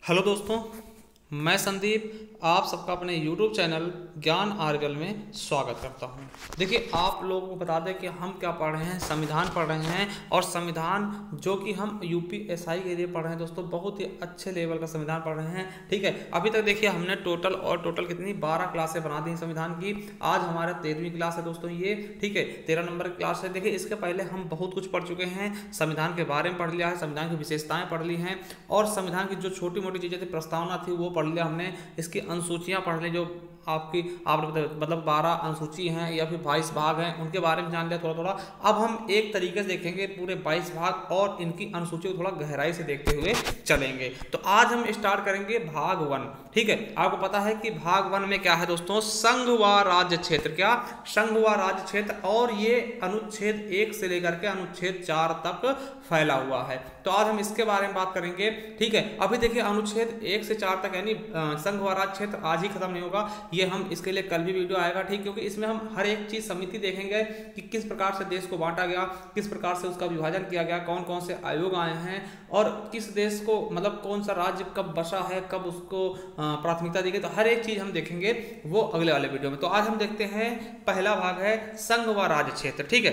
Hello दोस्तों, मैं संदीप आप सबका अपने YouTube चैनल ज्ञान आर्गल में स्वागत करता हूं। देखिए, आप लोगों को बता दें कि हम क्या पढ़ रहे हैं, संविधान पढ़ रहे हैं। और संविधान जो कि हम यूपीएसआई के लिए पढ़ रहे हैं दोस्तों, बहुत ही अच्छे लेवल का संविधान पढ़ रहे हैं। ठीक है, अभी तक देखिए हमने टोटल कितनी 12 क्लासें बना दी संविधान की। आज हमारा 13वीं क्लास है दोस्तों ये। ठीक है, 13 नंबर की क्लास है। देखिए, इसके पहले हम बहुत कुछ पढ़ चुके हैं, संविधान के बारे में पढ़ लिया है, संविधान की विशेषताएं पढ़ ली हैं, और संविधान की जो छोटी मोटी चीज़ें थी, प्रस्तावना थी, वो पढ़ लिया हमने। इसकी अनुसूचियां पढ़ ली, जो आपने मतलब 12 अनुसूची हैं या फिर 22 भाग हैं, उनके बारे में जान लिया थोड़ा थोड़ा। अब हम एक तरीके से देखेंगे पूरे 22 भाग और इनकी अनुसूची को थोड़ा गहराई से देखते हुए चलेंगे। तो आज हम स्टार्ट करेंगे भाग 1। ठीक है, आपको पता है कि भाग 1 में क्या है दोस्तों, संघ व राज्य क्षेत्र। क्या संघ व राज्य क्षेत्र, और ये अनुच्छेद 1 से लेकर के अनुच्छेद 4 तक फैला हुआ है। तो आज हम इसके बारे में बात करेंगे। ठीक है, अभी देखिए अनुच्छेद 1 से 4 तक, यानी संघ व राज्य क्षेत्र आज ही खत्म नहीं होगा, ये हम इसके लिए कल भी वीडियो आएगा। ठीक, क्योंकि इसमें हम हर एक चीज समिति देखेंगे कि किस प्रकार से देश को बांटा गया, किस प्रकार से उसका विभाजन किया गया, कौन कौन से आयोग आए हैं, और किस देश को मतलब कौन सा राज्य कब बसा है, कब उसको प्राथमिकता दी गई। तो हर एक चीज हम देखेंगे वो अगले वाले वीडियो में। तो आज हम देखते हैं पहला भाग है संघ व राज्य क्षेत्र। ठीक है,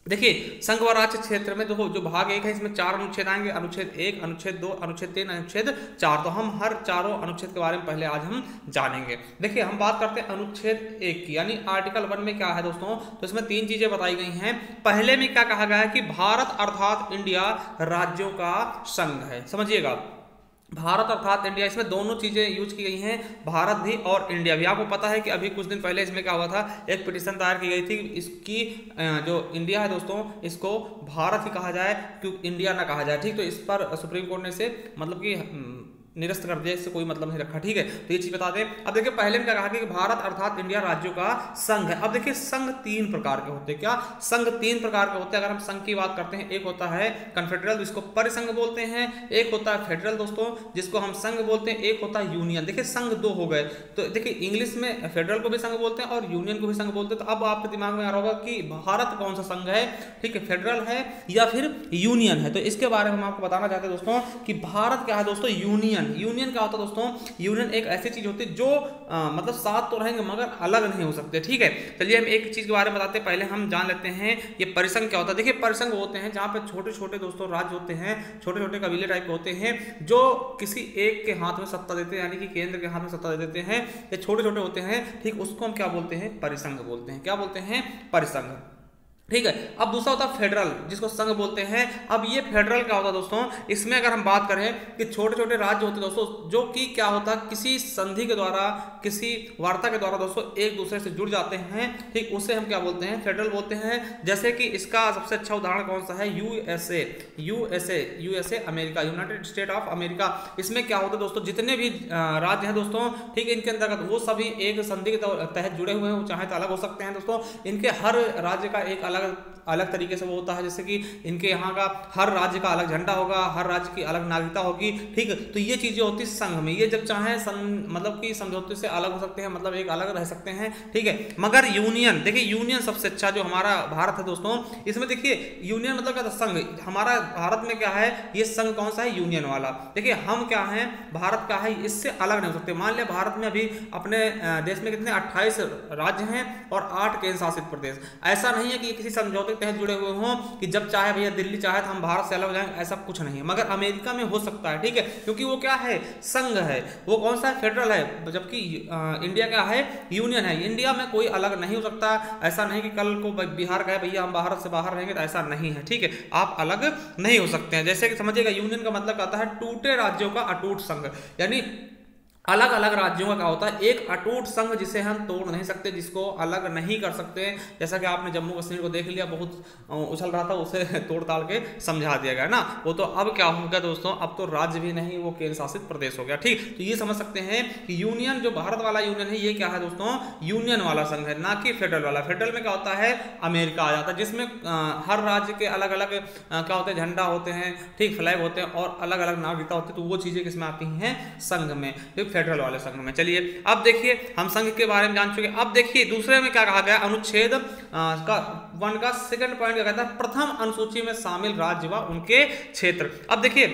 देखिए संघ व राज्य क्षेत्र में देखो, जो भाग 1 है इसमें 4 अनुच्छेद आएंगे, अनुच्छेद 1, अनुच्छेद 2, अनुच्छेद 3, अनुच्छेद 4। तो हम हर चारों अनुच्छेद के बारे में पहले आज हम जानेंगे। देखिए, हम बात करते हैं अनुच्छेद 1 की, यानी आर्टिकल 1 में क्या है दोस्तों। तो इसमें 3 चीजें बताई गई हैं। पहले में क्या कहा गया है कि भारत अर्थात इंडिया राज्यों का संघ है। समझिएगा, भारत अर्थात इंडिया, इसमें दोनों चीजें यूज की गई हैं, भारत भी और इंडिया भी। आपको पता है कि अभी कुछ दिन पहले इसमें क्या हुआ था, एक पिटीशन दायर की गई थी, इसकी जो इंडिया है दोस्तों, इसको भारत ही कहा जाए, क्योंकि इंडिया ना कहा जाए। ठीक, तो इस पर सुप्रीम कोर्ट ने से मतलब कि निरस्त कर दिया, इससे कोई मतलब नहीं रखा। ठीक है, तो ये चीज बता दें। अब देखिए, पहले में क्या कहा कि भारत अर्थात इंडिया राज्यों का संघ है। अब देखिए, संघ 3 प्रकार के होते हैं। क्या संघ 3 प्रकार के होते हैं। अगर हम संघ की बात करते हैं, एक होता है कन्फेडरल, जिसको परिसंघ बोलते हैं, एक होता है फेडरल दोस्तों, जिसको हम संघ बोलते हैं, एक होता है यूनियन। देखिए, संघ 2 हो गए। तो देखिए, इंग्लिश में फेडरल को भी संघ बोलते हैं और यूनियन को भी संघ बोलते हैं। तो अब आपके दिमाग में आ रहा होगा कि भारत कौन सा संघ है, ठीक है, फेडरल है या फिर यूनियन है। तो इसके बारे में हम आपको बताना चाहते हैं दोस्तों कि भारत क्या है दोस्तों, यूनियन। यूनियन क्या होता है दोस्तों, यूनियन एक ऐसी चीज होती है जो मतलब साथ तो रहेंगे मगर अलग नहीं हो सकते। ठीक है, चलिए हम एक चीज के बारे में बताते हैं। पहले हम जान लेते हैं ये परिसंघ क्या होता है। देखिए, परिसंघ होते हैं जहां पे छोटे छोटे दोस्तों राज्य होते हैं, छोटे छोटे कबीले टाइप के होते हैं, जो किसी एक के हाथ में सत्ता देते हैं, यानी कि केंद्र के हाथ में सत्ता दे देते हैं। ये छोटे छोटे होते हैं, ठीक, उसको हम क्या बोलते हैं, परिसंघ बोलते हैं। क्या बोलते हैं, परिसंघ। ठीक है, अब दूसरा होता है फेडरल, जिसको संघ बोलते हैं। अब ये फेडरल क्या होता है दोस्तों, इसमें अगर हम बात करें कि छोटे छोटे राज्य होते हैं दोस्तों, जो कि क्या होता है, किसी संधि के द्वारा, किसी वार्ता के द्वारा दोस्तों एक दूसरे से जुड़ जाते हैं। ठीक, उसे हम क्या बोलते हैं, फेडरल बोलते हैं। जैसे कि इसका सबसे अच्छा उदाहरण कौन सा है, USA America, United state of America. इसमें क्या होता है दोस्तों, जितने भी राज्य हैं दोस्तों, ठीक, इनके अंतर्गत वो सभी एक संधि के तहत जुड़े हुए हैं। वो चाहे तो अलग हो सकते हैं दोस्तों। इनके हर राज्य का एक अलग तरीके से वो होता है। जैसे कि इनके यहाँ का हर राज्य का अलग झंडा होगा, हर राज्य की अलग नागरिकता होगी। ठीक, तो ये चीजें होती है संघ में। ये जब चाहे मतलब कि समझौते से अलग हो सकते हैं, मतलब एक अलग रह सकते हैं। ठीक है, मगर यूनियन, देखिए यूनियन सबसे अच्छा जो हमारा भारत है दोस्तों, इसमें देखिए यूनियन मतलब क्या था, संघ। हमारा भारत में क्या है, ये संघ कौन सा है, यूनियन वाला। देखिए, हम क्या है, भारत का है, इससे अलग नहीं हो सकते। मान लिया भारत में अभी अपने देश में कितने 28 राज्य हैं और 8 केंद्र शासित प्रदेश। ऐसा नहीं है कि किसी समझौते के तहत जुड़े हुए हों कि जब चाहे भैया दिल्ली चाहे तो हम भारत से अलग हो जाएंगे, ऐसा कुछ नहीं है। मगर अमेरिका में हो सकता है। ठीक है, क्योंकि वो क्या है, संघ है। वो कौन सा है, फेडरल है। जबकि इंडिया क्या है, यूनियन है। इंडिया में कोई अलग नहीं हो सकता। ऐसा नहीं कि कल को बिहार गए भैया हम भारत से बाहर रहेंगे, तो ऐसा नहीं है। ठीक है, आप अलग नहीं हो सकते हैं। जैसे कि समझिएगा, यूनियन का मतलब आता है टूटे राज्यों का अटूट संघ, यानी अलग अलग राज्यों का क्या होता है, एक अटूट संघ जिसे हम तोड़ नहीं सकते, जिसको अलग नहीं कर सकते। जैसा कि आपने जम्मू कश्मीर को देख लिया, बहुत उछल रहा था, उसे तोड़ ताड़ के समझा दिया गया ना। वो तो अब क्या हो गया दोस्तों, अब तो राज्य भी नहीं, वो केंद्र शासित प्रदेश हो गया। ठीक, तो ये समझ सकते हैं कि यूनियन, जो भारत वाला यूनियन है, ये क्या है दोस्तों, यूनियन वाला संघ है, ना कि फेडरल वाला। फेडरल में क्या होता है, अमेरिका आ जाता है, जिसमें हर राज्य के अलग अलग क्या होते हैं, झंडा होते हैं, ठीक, फ्लैग होते हैं और अलग अलग नागरिकता होती है। तो वो चीजें किसमें आती हैं, संघ में, फेडरल वाले संघ में। चलिए, अब देखिए हम संघ के बारे में जान चुके। अब देखिए दूसरे में क्या कहा गया, अनुच्छेद 1 का सेकंड पॉइंट क्या कहता है, प्रथम अनुसूची में शामिल राज्य व उनके क्षेत्र। अब देखिए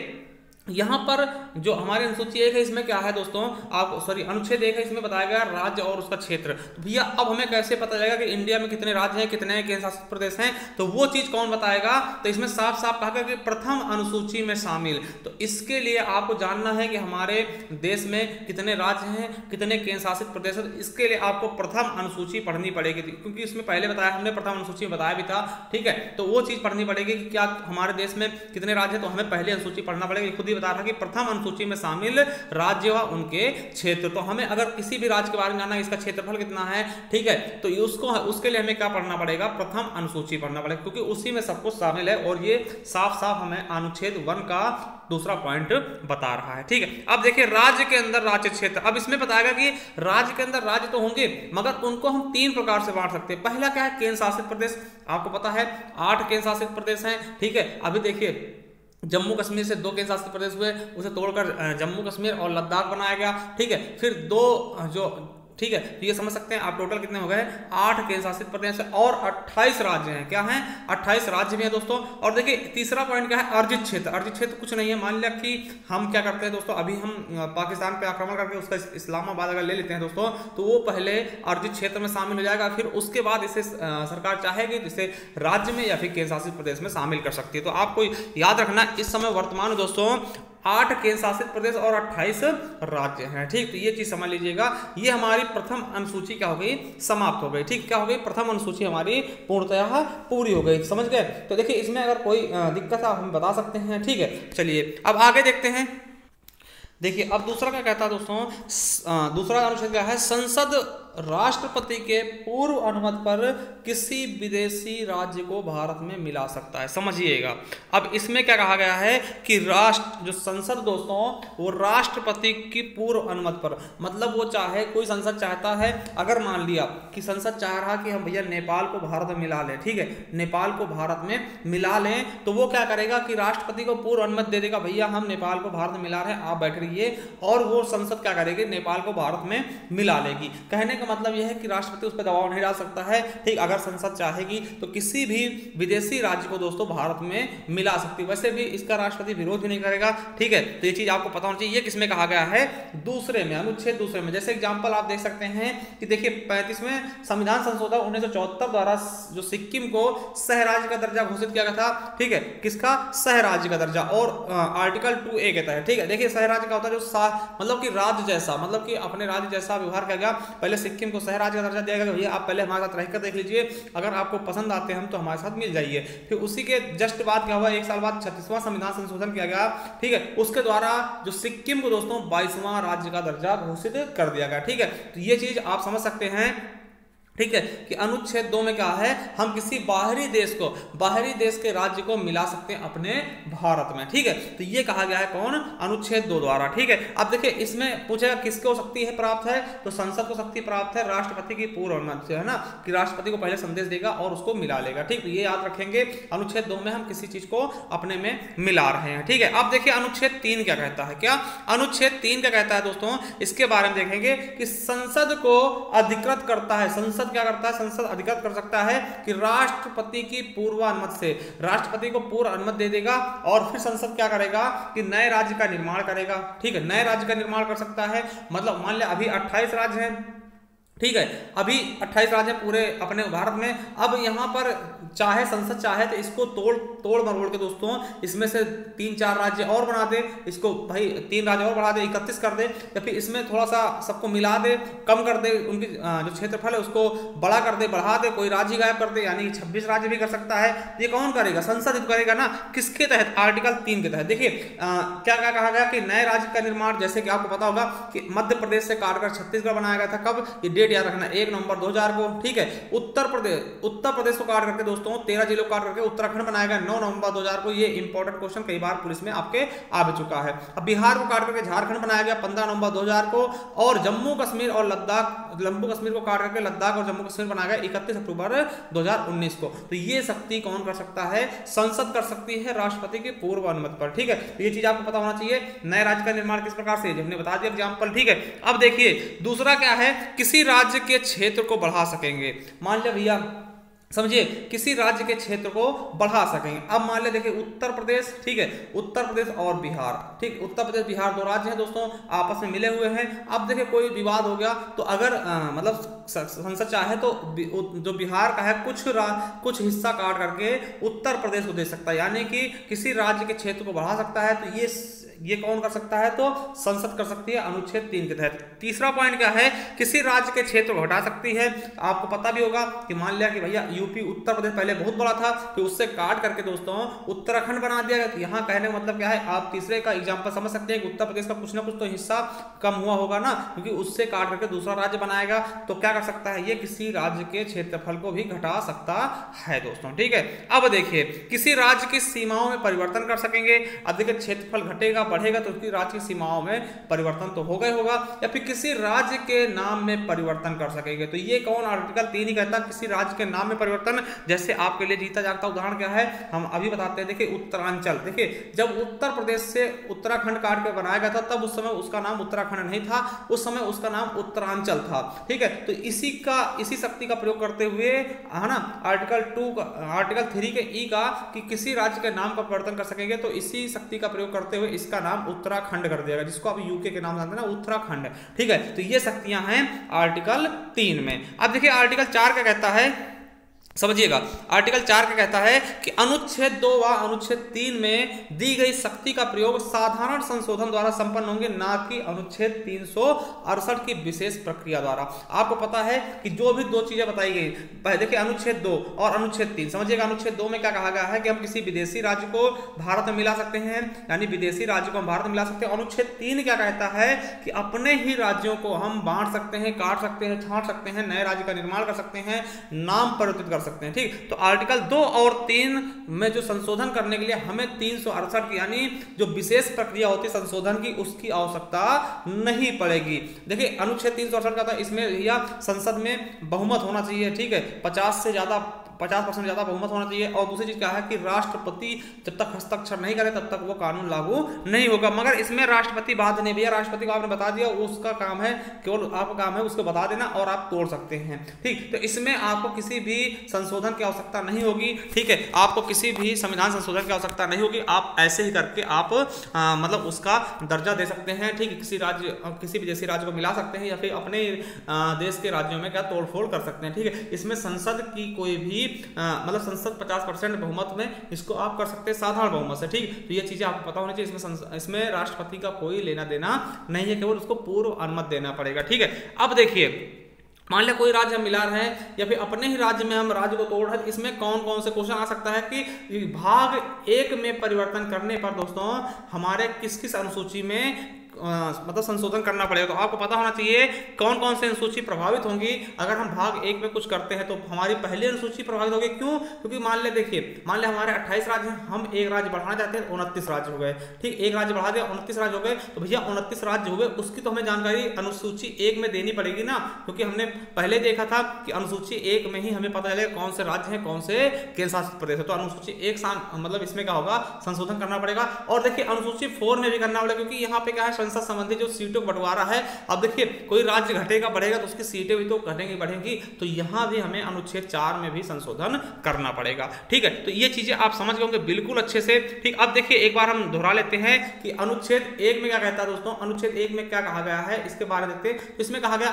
यहाँ पर जो हमारे अनुसूची 1 है इसमें क्या है दोस्तों, आप सॉरी अनुच्छेद 1 है, इसमें बताया गया राज्य और उसका क्षेत्र। तो भैया अब हमें कैसे पता चलेगा कि इंडिया में कितने राज्य हैं, कितने केंद्र शासित प्रदेश हैं, तो वो चीज कौन बताएगा, तो इसमें साफ साफ कहा गया कि प्रथम अनुसूची में शामिल। तो इसके लिए आपको जानना है कि हमारे देश में कितने राज्य हैं, कितने केंद्र शासित प्रदेश हैं। इसके लिए आपको प्रथम अनुसूची पढ़नी पड़ेगी, क्योंकि इसमें पहले बताया हमने, प्रथम अनुसूची में बताया भी था, ठीक है। तो वो चीज पढ़नी पड़ेगी कि क्या हमारे देश में कितने राज्य हैं, तो हमें पहले अनुसूची पढ़ना पड़ेगी। खुद ही बता रहा कि प्रथम अनुसूची में शामिल राज्य व उनके क्षेत्र। तो हमें अगर किसी भी राज्य के बारे में जानना है, इसका क्षेत्रफल कितना है, ठीक है, तो उसके लिए हमें क्या पढ़ना पड़ेगा, प्रथम अनुसूची पढ़ना पड़ेगा, क्योंकि उसी में सब कुछ शामिल है। और ये साफ साफ हमें अनुच्छेद 1 का दूसरा पॉइंट बता रहा है, ठीक है। अब देखिए राज्य के अंदर राज्य क्षेत्र, अब इसमें बताएगा कि राज्य के अंदर राज्य तो होंगे, मगर उनको हम 3 प्रकार से बांट सकते हैं। पहला क्या है, केंद्र शासित प्रदेश। आपको पता है 8 केंद्र शासित प्रदेश हैं, ठीक है। अभी देखिए जम्मू कश्मीर से 2 केंद्र शासित प्रदेश हुए, उसे तोड़कर जम्मू कश्मीर और लद्दाख बनाया गया, ठीक है। फिर 2 जो, ठीक है, तो ये समझ सकते हैं आप टोटल कितने हो गए, 8 केंद्र शासित प्रदेश है और 28 राज्य हैं। क्या हैं, 28 राज्य भी हैं दोस्तों। और देखिए तीसरा पॉइंट क्या है, अर्जित क्षेत्र। अर्जित क्षेत्र कुछ नहीं है, मान लिया कि हम क्या करते हैं दोस्तों, अभी हम पाकिस्तान पे आक्रमण करके उसका इस्लामाबाद अगर ले लेते हैं दोस्तों, तो वो पहले अर्जित क्षेत्र में शामिल हो जाएगा, फिर उसके बाद इसे सरकार चाहेगी जिसे राज्य में या फिर केंद्र शासित प्रदेश में शामिल कर सकती है। तो आपको याद रखना इस समय वर्तमान दोस्तों 8 केंद्र शासित प्रदेश और 28 राज्य हैं, ठीक। तो ये चीज समझ लीजिएगा, ये हमारी प्रथम अनुसूची क्या हो गई, समाप्त हो गई, ठीक। क्या हो गई, प्रथम अनुसूची हमारी पूर्णतः पूरी हो गई, समझ गए। तो देखिए इसमें अगर कोई दिक्कत है हम बता सकते हैं, ठीक है। चलिए अब आगे देखते हैं। देखिए अब दूसरा क्या कहता है दोस्तों, दूसरा अनुच्छेद क्या है, संसद राष्ट्रपति के पूर्व अनुमति पर किसी विदेशी राज्य को भारत में मिला सकता है। समझिएगा अब इसमें क्या कहा गया है कि राष्ट्र जो संसद दोस्तों वो राष्ट्रपति की पूर्व अनुमति पर, मतलब वो चाहे कोई संसद चाहता है, अगर मान लिया कि संसद चाह रहा कि हम भैया नेपाल को भारत में मिला लें, ठीक है, नेपाल को भारत में मिला लें, तो वो क्या करेगा कि राष्ट्रपति को पूर्व अनुमति दे देगा, भैया हम नेपाल को भारत में मिला रहे हैं, आप बैठ रहिए, और वो संसद क्या करेगी, नेपाल को भारत में मिला लेगी। कहने का मतलब यह है कि राष्ट्रपति उस पर दबाव नहीं डाल सकता है, ठीक। अगर संसद चाहेगी तो किसी भी विदेशी राज्य को दोस्तों भारत में मिला सकती है, वैसे भी इसका राष्ट्रपति विरोध भी नहीं करेगा, ठीक है। तो ये चीज आपको पता होना चाहिए। ये किसमें कहा गया है, दूसरे में, अनुच्छेद दूसरे में। जैसे एग्जांपल आप देख सकते हैं कि देखिए 35वें संविधान संशोधन 1974 द्वारा जो सिक्किम को सह राज्य का दर्जा घोषित किया गया था, ठीक है, किसका, सह राज्य का दर्जा, और आर्टिकल 2A कहता है, ठीक है। देखिए सह राज्य का होता है जो मतलब कि राज्य जैसा, मतलब कि अपने राज्य जैसा व्यवहार किया गया। पहले सिक्किम को सह राज्य का दर्जा दिया गया, भैया आप पहले हमारे साथ रहकर देख लीजिए, अगर आपको पसंद आते हैं हम तो हमारे साथ मिल जाइए। फिर उसी के जस्ट बाद क्या हुआ, 1 साल बाद 36वां संविधान संशोधन किया गया, ठीक है, उसके द्वारा जो सिक्किम को दोस्तों 22वां राज्य का दर्जा घोषित कर दिया गया, ठीक है। तो ये चीज आप समझ सकते हैं, ठीक है, कि अनुच्छेद 2 में क्या है, हम किसी बाहरी देश को, बाहरी देश के राज्य को मिला सकते हैं अपने भारत में, ठीक है। तो ये कहा गया है कौन, अनुच्छेद 2 द्वारा, ठीक है। अब देखिए इसमें पूछेगा किसको शक्ति है प्राप्त है, तो संसद को शक्ति प्राप्त है राष्ट्रपति की पूर्व अनुमति से, है ना, कि राष्ट्रपति को पहले संदेश देगा और उसको मिला लेगा, ठीक। तो ये याद रखेंगे, अनुच्छेद 2 में हम किसी चीज को अपने में मिला रहे हैं, ठीक है। अब देखिए अनुच्छेद 3 क्या कहता है, क्या अनुच्छेद 3 क्या कहता है दोस्तों, इसके बारे में देखेंगे कि संसद को अधिकृत करता है, संसद क्या करता है, संसद अधिकृत कर सकता है कि राष्ट्रपति की पूर्व अनुमति से, राष्ट्रपति को पूर्व अनुमति दे देगा, और फिर संसद क्या करेगा कि नए राज्य का निर्माण करेगा, ठीक है, नए राज्य का निर्माण कर सकता है। मतलब मान लिया अभी 28 राज्य हैं, ठीक है, अभी 28 राज्य पूरे अपने भारत में। अब यहाँ पर चाहे संसद चाहे तो इसको तोड़ मरोड़ के दोस्तों इसमें से 3-4 राज्य और बना दे, इसको भाई 3 राज्य और बढ़ा दे, 31 कर दे, या फिर इसमें थोड़ा सा सबको मिला दे, कम कर दे, उनकी जो क्षेत्रफल है उसको बड़ा कर दे, बढ़ा दे, कोई राज्य गायब कर दे, यानी 26 राज्य भी कर सकता है। ये कौन करेगा, संसद करेगा ना, किसके तहत, आर्टिकल 3 के तहत। देखिए क्या क्या कहा गया कि नए राज्य का निर्माण, जैसे कि आपको पता होगा कि मध्य प्रदेश से काटकर छत्तीसगढ़ बनाया गया था, कब, ये डेट याद रखना, 1 नवंबर 2000 को, ठीक है। उत्तर प्रदेश को काट करके दोस्तों 13 जिलों को काट करके उत्तराखंड बनाया गया 9 नवंबर 2000 को। ये इंपॉर्टेंट क्वेश्चन कई बार पुलिस में आपके आ भी चुका है। अब बिहार को काट करके झारखंड बनाया गया 15 नवंबर 2000 को, और जम्मू कश्मीर और लद्दाख, जम्मू कश्मीर को काट करके लद्दाख और जम्मू कश्मीर बनाया गया 31 अक्टूबर 2019 को। तो ये शक्ति कौन कर सकता है, संसद कर सकती है राष्ट्रपति की पूर्व अनुमति पर, ठीक है। तो ये चीज आपको पता होना चाहिए। नए राज्य का निर्माण किस प्रकार से, हमने बता दिया एग्जाम्पल, ठीक है। अब देखिए दूसरा क्या है, किसी राज्य के क्षेत्र को बढ़ा सकेंगे। मान लिया भैया समझिए, किसी राज्य के क्षेत्र को बढ़ा सकेंगे। अब मान ले देखिए उत्तर प्रदेश, ठीक है, उत्तर प्रदेश और बिहार, ठीक, उत्तर प्रदेश बिहार दो राज्य हैं दोस्तों, आपस में मिले हुए हैं। अब देखिए कोई विवाद हो गया तो अगर मतलब संसद चाहे तो जो बिहार का है कुछ हिस्सा काट करके उत्तर प्रदेश को दे सकता है, यानी कि किसी राज्य के क्षेत्र को बढ़ा सकता है। तो ये कौन कर सकता है? तो संसद कर सकती है अनुच्छेद 3 के तहत। तीसरा पॉइंट क्या है? किसी राज्य के क्षेत्र को हटा सकती है। आपको पता भी होगा कि मान लिया कि भैया यूपी उत्तर प्रदेश पहले बहुत बड़ा था, फिर उससे काट करके दोस्तों उत्तराखंड बना दिया गया। तो यहाँ कहने का मतलब क्या है, आप तीसरे का एग्जाम्पल समझ सकते हैं कि उत्तर प्रदेश का कुछ ना कुछ तो हिस्सा कम हुआ होगा ना, क्योंकि उससे काट करके दूसरा राज्य बनाएगा। तो क्या कर सकता है, ये किसी राज्य के क्षेत्रफल को भी घटा सकता है दोस्तों, ठीक है। अब देखिए किसी राज्य की सीमाओं में परिवर्तन कर सकेंगे। अब देखिए क्षेत्रफल घटेगा बढ़ेगा तो उसकी राज्य की सीमाओं में परिवर्तन तो होगा ही होगा, या फिर किसी राज्य के नाम में परिवर्तन कर सकेंगे। तो ये कौन? आर्टिकल 3 ही कहता है किसी राज्य के नाम में परिवर्तन। जैसे आपके लिए जीता जागता उदाहरण क्या है, हम अभी बताते हैं। देखिए उत्तरांचल, देखिए जब उत्तर प्रदेश से उत्तराखंड काट के बनाया गया था तब उस समय उसका नाम उत्तराखंड नहीं था, उस समय उसका नाम उत्तरांचल था, ठीक है। तो इसी शक्ति का प्रयोग करते हुए है ना आर्टिकल 3 के ई का कि किसी राज्य के नाम का परिवर्तन कर सकेंगे, तो इसी शक्ति का प्रयोग करते हुए इसका नाम उत्तराखंड कर दिया गया, जिसको आप यूके के नाम जानते हैं ना, उत्तराखंड, ठीक है। तो ये शक्तियां हैं आर्टिकल 3 में। अब देखिए आर्टिकल 4 क्या कहता है, समझिएगा। आर्टिकल 4 का कहता है कि अनुच्छेद 2 व अनुच्छेद 3 में दी गई शक्ति का प्रयोग साधारण संशोधन द्वारा संपन्न होंगे, ना कि अनुच्छेद 368 की विशेष प्रक्रिया द्वारा। आपको पता है कि जो भी दो चीजें बताई गई, देखिए अनुच्छेद 2 और अनुच्छेद 3, समझिएगा। अनुच्छेद 2 में क्या कहा गया है कि हम किसी विदेशी राज्य को भारत में मिला सकते हैं, यानी विदेशी राज्य को हम भारत में मिला सकते हैं। अनुच्छेद 3 क्या कहता है कि अपने ही राज्यों को हम बांट सकते हैं, काट सकते हैं, छांट सकते हैं, नए राज्य का निर्माण कर सकते हैं, नाम परिवर्तित कर सकते हैं, ठीक। तो आर्टिकल 2 और 3 में जो संशोधन करने के लिए हमें 368 की यानी जो विशेष प्रक्रिया होती है संशोधन की, उसकी आवश्यकता नहीं पड़ेगी। देखिए अनुच्छेद 368 का था, इसमें या संसद में बहुमत होना चाहिए, ठीक है, 50% ज्यादा बहुमत होना चाहिए। और दूसरी चीज क्या है कि राष्ट्रपति जब तक हस्ताक्षर नहीं करे तब तक वो कानून लागू नहीं होगा। मगर इसमें राष्ट्रपति बाध्य नहीं, भैया राष्ट्रपति को आपने बता दिया, उसका काम है, केवल आपका काम है उसको बता देना और आप तोड़ सकते हैं, ठीक। तो इसमें आपको किसी भी संशोधन की आवश्यकता नहीं होगी, ठीक है, आपको किसी भी संविधान संशोधन की आवश्यकता नहीं होगी। आप ऐसे ही करके आप मतलब उसका दर्जा दे सकते हैं, ठीक। किसी विदेशी राज्य को मिला सकते हैं या फिर अपने देश के राज्यों में क्या तोड़फोड़ कर सकते हैं, ठीक है। इसमें संसद की कोई भी मतलब संसद 50% बहुमत में इसको आप कर सकते हैं साधारण बहुमत से, ठीक। तो ये चीजें आपको पता होनी चाहिए। इसमें राष्ट्रपति का कोई लेना देना नहीं है, केवल उसको पूर्व अनुमति देना पड़ेगा, ठीक है। अब देखिए मान लिया कोई राज्य हम मिला रहे हैं या फिर अपने ही राज्य में हम राज्य को तोड़ रहे हैं, इसमें कौन कौन से क्वेश्चन आ सकता है कि भाग 1 में परिवर्तन करने पर दोस्तों हमारे किस किस अनुसूची में मतलब संशोधन करना पड़ेगा। तो आपको पता होना चाहिए कौन कौन से अनुसूची प्रभावित होंगी। अगर हम भाग 1 में कुछ करते हैं तो हमारी पहली अनुसूची प्रभावित होगी। क्यों? क्योंकि मान ले हमारे 28 राज्य हैं, हम एक राज्य बढ़ाना चाहते हैं, 29 राज्य हो गए, ठीक। एक राज्य बढ़ा दिया, 29 राज्य हो गए। तो भैया 29 राज्य हो गए, उसकी तो हमें जानकारी अनुसूची 1 में देनी पड़ेगी ना, क्योंकि हमने पहले देखा था कि अनुसूची 1 में ही हमें पता चलेगा कौन से राज्य हैं, कौन से केंद्र शासित प्रदेश है। तो अनुसूची 1 मतलब इसमें क्या होगा, संशोधन करना पड़ेगा। और देखिए अनुसूची 4 में भी करना पड़ेगा, क्योंकि यहाँ पे क्या है संसद संबंधी जो सीटों बंटवारा है। अब देखिए कोई राज्य घटेगा बढ़ेगा तो उसकी सीटें भी तो घटेंगी बढ़ेंगी, तो यहां भी हमें अनुच्छेद 4 में भी संशोधन करना पड़ेगा, ठीक है। तो ये चीजें आप समझ गए होंगे बिल्कुल अच्छे से, ठीक। अब देखिए एक बार हम दोहरा लेते हैं कि अनुच्छेद 1 में क्या कहता है दोस्तों। अनुच्छेद 1 में क्या कहा गया है इसके बारे में देखते हैं। इसमें कहा गया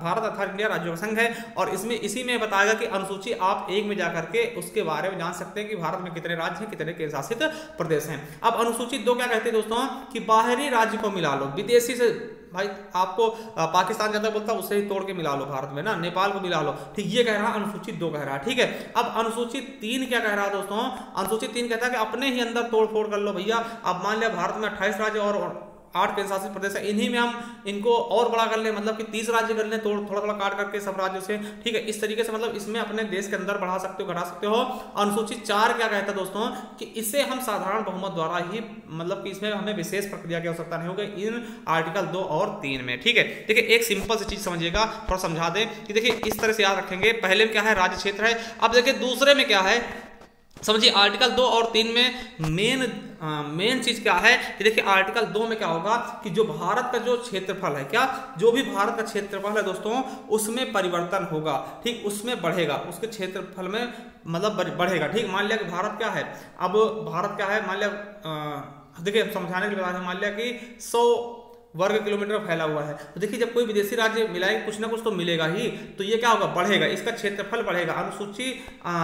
भारत अर्थात इंडिया राज्यों का संघ है, और इसमें इसी में बताएगा कि अनुसूची आप 1 में जाकर के उसके बारे में जान सकते हैं कि भारत में कितने राज्य हैं, कितने केंद्र शासित प्रदेश हैं। अब अनुसूची 2 क्या कहते हैं दोस्तों कि बाहरी राज्य को मिला लो, विदेशी से भाई आपको पाकिस्तान ज्यादा बोलता है उससे ही तोड़ के मिला लो भारत में ना, नेपाल को मिला लो, ठीक। ये कह रहा है अनुसूची 2 कह रहा है, ठीक है। अब अनुसूची 3 क्या कह रहा है दोस्तों। अनुसूची 3 कहता है कि अपने ही अंदर तोड़ फोड़ कर लो भैया। अब मान लिया भारत में 28 राज्य और 8 केंद्र शासित प्रदेश है, इन्हीं में हम इनको और बड़ा कर ले, मतलब कि 30 राज्य कर ले, थोड़ा थोड़ा काट करके सब राज्यों से, ठीक है। इस तरीके से मतलब इसमें अपने देश के अंदर बढ़ा सकते हो, घटा सकते हो। अनुसूची 4 क्या कहता है दोस्तों कि इसे हम साधारण बहुमत द्वारा ही मतलब कि इसमें हमें विशेष प्रक्रिया की आवश्यकता नहीं होगी इन आर्टिकल 2 और 3 में, ठीक है। देखिए एक सिंपल सी चीज समझिएगा, थोड़ा समझा दें कि देखिए इस तरह से याद रखेंगे। पहले में क्या है राज्य क्षेत्र है। अब देखिए दूसरे में क्या है, समझिए आर्टिकल 2 और 3 में मेन चीज क्या है कि देखिए आर्टिकल 2 में क्या होगा कि जो भारत का जो क्षेत्रफल है, क्या जो भी भारत का क्षेत्रफल है दोस्तों उसमें परिवर्तन होगा, ठीक, उसमें बढ़ेगा, उसके क्षेत्रफल में मतलब बढ़ेगा, ठीक। मान लिया कि भारत क्या है, अब भारत क्या है, मान लिया देखिए समझाने के लिए बता दें, मान लिया कि 100 वर्ग किलोमीटर फैला हुआ है, तो देखिए जब कोई विदेशी राज्य मिलाएगा कुछ ना कुछ तो मिलेगा ही, तो ये क्या होगा, बढ़ेगा, इसका क्षेत्रफल बढ़ेगा।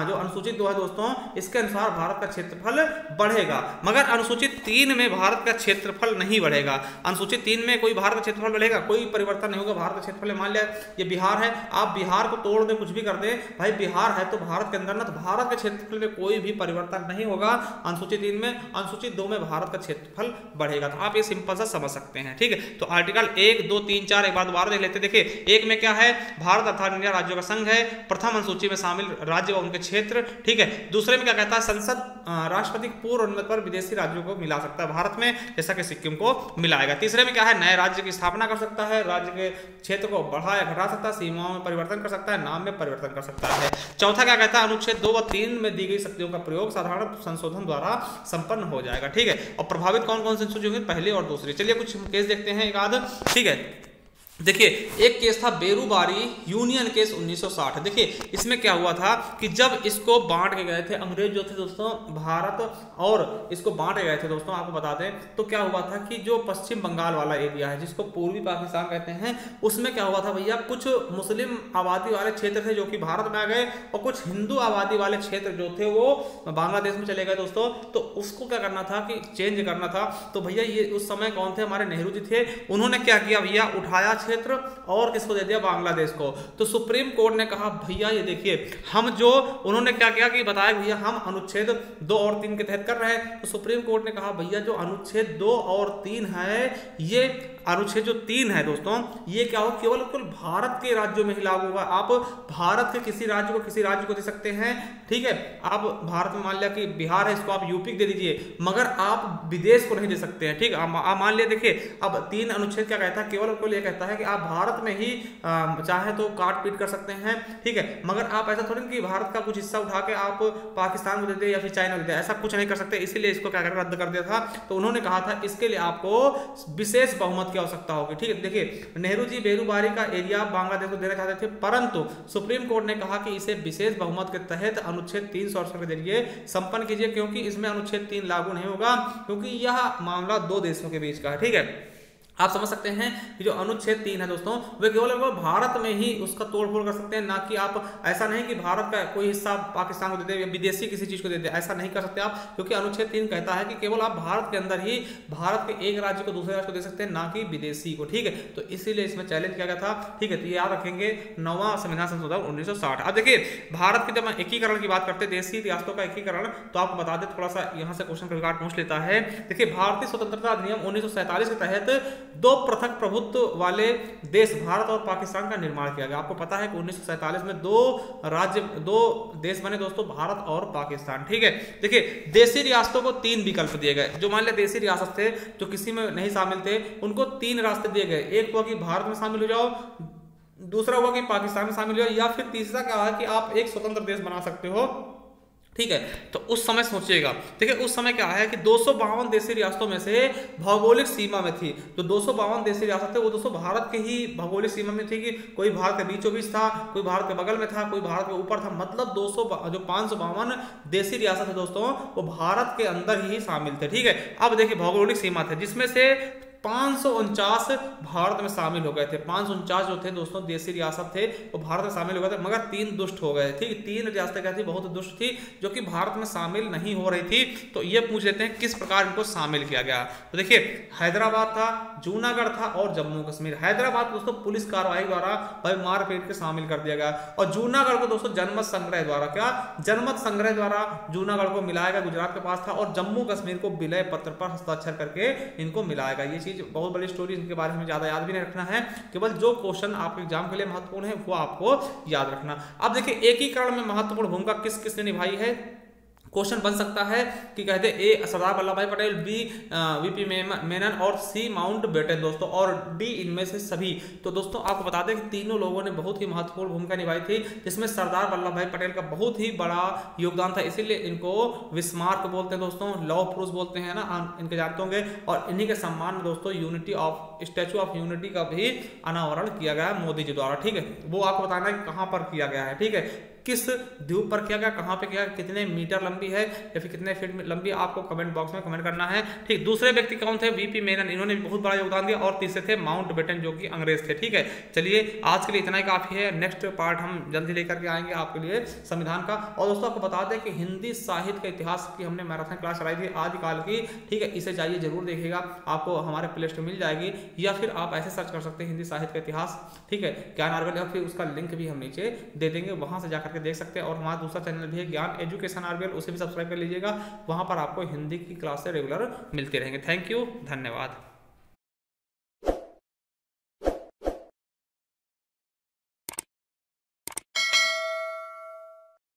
जो अनुसूचित 2 है दोस्तों इसके अनुसार भारत का क्षेत्रफल बढ़ेगा, मगर अनुसूचित 3 में भारत का क्षेत्रफल नहीं बढ़ेगा। अनुसूचित 3 में कोई भारत का क्षेत्रफल बढ़ेगा, कोई परिवर्तन नहीं होगा भारत का क्षेत्रफल। मान लिया ये बिहार है, आप बिहार को तोड़ दे कुछ भी कर दे, भाई बिहार है तो भारत के अंदर ना, तो भारत के क्षेत्रफल में कोई भी परिवर्तन नहीं होगा अनुसूचित 3 में। अनुसूचित 2 में भारत का क्षेत्रफल बढ़ेगा, तो आप ये सिंपल सा समझ सकते हैं, ठीक है। तो आर्टिकल 1, 2, 3, 4 एक बार दोबारा देख लेते हैं। देखिए एक में क्या है, भारत अर्थात इंडिया राज्यों का संघ है, प्रथम अनुसूची में शामिल राज्य व उनके क्षेत्र, ठीक है। दूसरे में क्या कहता है, संसद राष्ट्रपति पूर्व अनुमति पर विदेशी राज्यों को मिला सकता है भारत में, जैसा कि सिक्किम को मिलाएगा। तीसरे में क्या है, नए राज्य की स्थापना कर सकता है, राज्य के क्षेत्र को बढ़ा या घटा सकता है, सीमाओं में परिवर्तन कर सकता है, नाम में परिवर्तन कर सकता है। चौथा क्या कहता है, अनुच्छेद 2 व 3 में दी गई शक्तियों का प्रयोग साधारण संशोधन द्वारा संपन्न हो जाएगा, ठीक है। और प्रभावित कौन कौन से अनुसूची होंगे, पहली और दूसरी। चलिए कुछ केस देखते हैं एक आध, ठीक है। देखिए एक केस था बेरूबारी यूनियन केस 1960। देखिए इसमें क्या हुआ था कि जब इसको बांट के गए थे अंग्रेज जो थे दोस्तों, भारत और इसको बांटे गए थे दोस्तों, आपको बता दें तो क्या हुआ था कि जो पश्चिम बंगाल वाला एरिया है जिसको पूर्वी पाकिस्तान कहते हैं, उसमें क्या हुआ था भैया, कुछ मुस्लिम आबादी वाले क्षेत्र थे जो कि भारत में आ गए और कुछ हिंदू आबादी वाले क्षेत्र जो थे वो बांग्लादेश में चले गए दोस्तों। तो उसको क्या करना था कि चेंज करना था। तो भैया ये उस समय कौन थे, हमारे नेहरू जी थे, उन्होंने क्या किया भैया, उठाया क्षेत्र और किसको दे दिया, बांग्लादेश को। तो सुप्रीम कोर्ट ने कहा भैया ये देखिए हम जो, उन्होंने क्या किया कि बताया भैया हम अनुच्छेद 2 और 3 के तहत कर रहे हैं। तो सुप्रीम कोर्ट ने कहा भैया जो अनुच्छेद 2 और 3 है, ये अनुच्छेद जो 3 है दोस्तों, ये क्या हो, केवल भारत के राज्यों में ही लागू होगा। आप भारत के किसी राज्य को किसी राज्य को दे सकते हैं, ठीक है। आप भारत में मान लिया कि बिहार है, इसको आप यूपी दे दीजिए, मगर आप विदेश को नहीं दे सकते हैं, ठीक है। आप मान लिया, देखिए अब 3 अनुच्छेद क्या कहता है, केवल ये कहता है कि आप भारत में ही चाहे तो काट पीट कर सकते हैं, ठीक है। मगर आप ऐसा थोड़ी कि भारत का कुछ हिस्सा उठा के आप पाकिस्तान को दे दे या फिर चाइना को दे दे, ऐसा कुछ नहीं कर सकते। इसीलिए इसको क्या रद्द कर दिया था। तो उन्होंने कहा था इसके लिए आपको विशेष बहुमत की आवश्यकता होगी, ठीक है। देखिए नेहरू जी बेरूबारी का एरिया बांग्लादेश को देना चाहते थे, परंतु सुप्रीम कोर्ट ने कहा कि इसे विशेष बहुमत के तहत अनुच्छेद 368 के जरिए संपन्न कीजिए, क्योंकि इसमें अनुच्छेद 3 लागू नहीं होगा, क्योंकि यह मामला 2 देशों के बीच का है, ठीक है। आप समझ सकते हैं कि जो अनुच्छेद 3 है दोस्तों, वे केवल भारत में ही उसका तोड़फोड़ कर सकते हैं, ना कि आप ऐसा नहीं कि भारत का कोई हिस्सा पाकिस्तान को दे दे या विदेशी किसी चीज को दे दे, ऐसा नहीं कर सकते आप, क्योंकि अनुच्छेद 3 कहता है कि केवल आप भारत के अंदर ही भारत के एक राज्य को दूसरे राज्य को दे सकते हैं, ना कि विदेशी को, ठीक है। तो इसीलिए इसमें चैलेंज किया गया था, ठीक है। तो याद रखेंगे 9वां संविधान संशोधन 1960। अब देखिए भारत के जब एकीकरण की बात करते हैं, देशी रियासतों का एकीकरण, तो आपको बता दें थोड़ा सा यहाँ से क्वेश्चन का पूछ लेता है। देखिए भारतीय स्वतंत्रता अधिनियम 1947 के तहत 2 पृथक प्रभुत्व वाले देश भारत और पाकिस्तान का निर्माण किया गया। आपको पता है कि 1947 में 2 देश बने दोस्तों, भारत और पाकिस्तान, ठीक है। देखिए देशी रियासतों को 3 विकल्प दिए गए। जो मान लिया देशी रियासत थे जो किसी में नहीं शामिल थे, उनको 3 रास्ते दिए गए। एक हुआ कि भारत में शामिल हो जाओ, दूसरा हुआ कि पाकिस्तान में शामिल हो जाओ, या फिर तीसरा क्या है कि आप एक स्वतंत्र देश बना सकते हो, ठीक है। तो उस समय सोचिएगा, देखिए उस समय क्या है कि 252 देशी रियासतों में से भौगोलिक सीमा में थी, तो 252 देशी रियासत थे वो दोस्तों भारत के ही भौगोलिक सीमा में थी, कि कोई भारत के बीचों बीच था, कोई भारत के बगल में था, कोई भारत के ऊपर था। मतलब 552 देशी रियासत है दोस्तों वो भारत के अंदर ही शामिल थे, ठीक है। अब देखिए भौगोलिक सीमा थे जिसमें से 549 भारत में शामिल हो गए थे। 549 जो थे दोस्तों देशी रियासत थे वो भारत में शामिल हो गए थे, मगर 3 दुष्ट हो गए, ठीक। 3 रियासतें क्या थी, बहुत दुष्ट थी, जो कि भारत में शामिल नहीं हो रही थी। तो ये पूछ लेते हैं किस प्रकार इनको शामिल किया गया। तो देखिए हैदराबाद था, जूनागढ़ था और जम्मू कश्मीर। हैदराबाद दोस्तों पुलिस कार्रवाई द्वारा भाई मार पीट के शामिल कर दिया गया, और जूनागढ़ को दोस्तों जनमत संग्रह द्वारा, क्या जनमत संग्रह द्वारा जूनागढ़ को मिलाया गया, गुजरात के पास था, और जम्मू कश्मीर को विलय पत्र पर हस्ताक्षर करके इनको मिलाया गया। ये बहुत बड़ी स्टोरी, इनके बारे में ज्यादा याद भी नहीं रखना है, केवल जो क्वेश्चन आपके एग्जाम के लिए महत्वपूर्ण है वो आपको याद रखना। अब देखिए एकीकरण में महत्वपूर्ण भूमिका किस किसने निभाई है, क्वेश्चन बन सकता है कि कहते ए सरदार वल्लभ भाई पटेल, बी वीपी मेनन और सी माउंट बेटन दोस्तों, और डी इनमें से सभी। तो दोस्तों आपको बता दें कि तीनों लोगों ने बहुत ही महत्वपूर्ण भूमिका निभाई थी, जिसमें सरदार वल्लभ भाई पटेल का बहुत ही बड़ा योगदान था, इसीलिए इनको विस्मार्क बोलते हैं दोस्तों, लौह पुरुष बोलते हैं ना, इनके जानते होंगे। और इन्हीं के सम्मान में दोस्तों स्टैचू ऑफ यूनिटी का भी अनावरण किया गया है मोदी जी द्वारा, ठीक है। वो आपको बताना है कहां पर किया गया है, ठीक है, किस द्वीप पर किया गया, कहां पे किया गया, कितने मीटर लंबी है या फिर कितने फीट लंबी, आपको कमेंट बॉक्स में कमेंट करना है, ठीक। दूसरे व्यक्ति कौन थे, वीपी मेनन, इन्होंने बहुत बड़ा योगदान दिया। और तीसरे थे माउंट बेटन, जो कि अंग्रेज थे, ठीक है। चलिए आज के लिए इतना ही काफी है, नेक्स्ट पार्ट हम जल्दी लेकर के आएंगे आपके लिए संविधान का। और दोस्तों आपको बता दें कि हिंदी साहित्य के इतिहास की हमने मैराथन क्लास चलाई थी आदिकाल की, ठीक है, इसे जाइए जरूर देखिएगा, आपको हमारे प्ले लिस्ट मिल जाएगी, या फिर आप ऐसे सर्च कर सकते हैं हिंदी साहित्य का इतिहास, ठीक है, ज्ञान आर्गल, या फिर उसका लिंक भी हम नीचे दे देंगे, वहां से जाकर के देख सकते हैं। और हमारा दूसरा चैनल भी है ज्ञान एजुकेशन आरबीएल, उसे भी सब्सक्राइब कर लीजिएगा, वहां पर आपको हिंदी की क्लास से रेगुलर मिलती रहेंगे। थैंक यू, धन्यवाद।